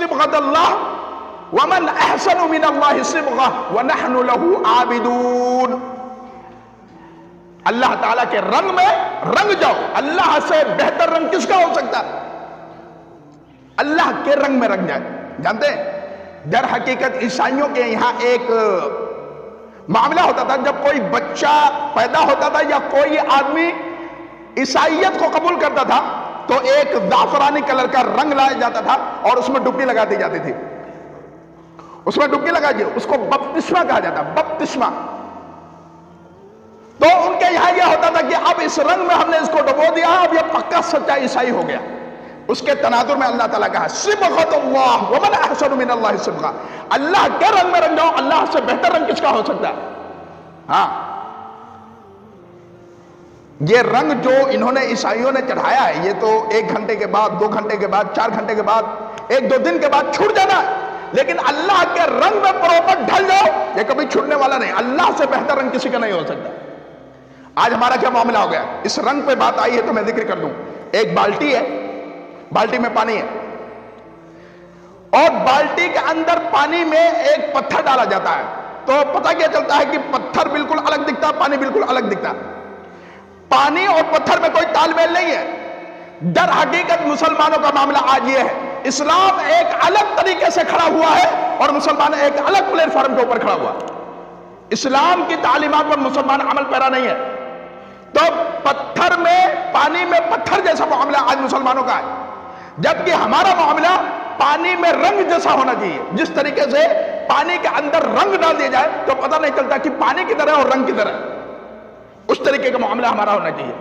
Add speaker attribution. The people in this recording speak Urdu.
Speaker 1: صبغۃ اللہ ومن احسن من اللہ صبغہ ونحن لہ عابدون. اللہ تعالیٰ کے رنگ میں رنگ جاؤ. اللہ سے بہتر رنگ کس کا ہو سکتا ہے؟ اللہ کے رنگ میں رنگ جائے. جانتے ہیں در حقیقت عیسائیوں کے یہاں ایک معاملہ ہوتا تھا. جب کوئی بچہ پیدا ہوتا تھا یا کوئی آدمی عیسائیت کو قبول کرتا تھا تو ایک زعفرانی کلر کا رنگ لایا جاتا تھا اور اس میں ڈبکی لگا دی جاتی تھی. اس میں ڈبکی لگا دی, اس کو بپتسمہ کہا جاتا. بپتسمہ. تو ان کے یہاں یہ ہوتا تھا کہ اب اس رنگ میں ہم نے اس کو ڈبو دیا, اب یہ پکا سچا عیسائی ہو گیا. اس کے تناظر میں اللہ تعالیٰ کہا صبغۃ اللہ ومن احسن من اللہ صبغہ. اللہ کے رنگ میں رنگ جاؤ. اللہ سے بہتر رنگ کس کا ہو سکتا ہے؟ ہاں, یہ رنگ جو انہوں نے عیسائیوں نے چڑھایا ہے یہ تو 1 گھنٹے کے بعد, 2 گھنٹے کے بعد, 4 گھنٹے کے بعد, 1-2 دن کے بعد چھوٹ جانا ہے. لیکن اللہ کے رنگ میں پروپر ڈھل جاؤ, یہ کبھی چھوٹنے والا نہیں. اللہ سے بہتر رنگ کسی کا نہیں ہو سکتا. آج ہمارا کیا معاملہ ہو گیا؟ اس رنگ پہ بات آئی ہے تو میں ذکر کر دوں. ایک بالٹی ہے, بالٹی میں پانی ہے اور بالٹی کے اندر پانی میں ایک پتھر ڈالا جاتا ہے. تو پتہ کیا چلتا ہے کہ پتھر بالکل الگ دکھتا ہے, پانی بالکل الگ دکھتا ہے. پانی اور پتھر میں کوئی تال میل نہیں ہے. در حقیقت مسلمانوں کا معاملہ آج یہ ہے, اسلام ایک الگ طریقے سے کھڑا ہوا ہے اور مسلمان ایک الگ پلیٹ فارم کے اوپر کھڑا ہوا. اسلام کی تعلیمات پر مسلمان عمل پیرا نہیں ہے. تو پتھر میں, پانی میں پتھر جیسا معاملہ آج مسلمانوں کا ہے, جبکہ ہمارا معاملہ پانی میں رنگ جیسا ہونا چاہیے. جس طریقے سے پانی کے اندر رنگ ڈال دیا جائے تو پتہ نہیں چلتا کہ پانی کی طرح اور رنگ کی طرح, اس طریقے کا معاملہ ہمارا ہونا چاہیے.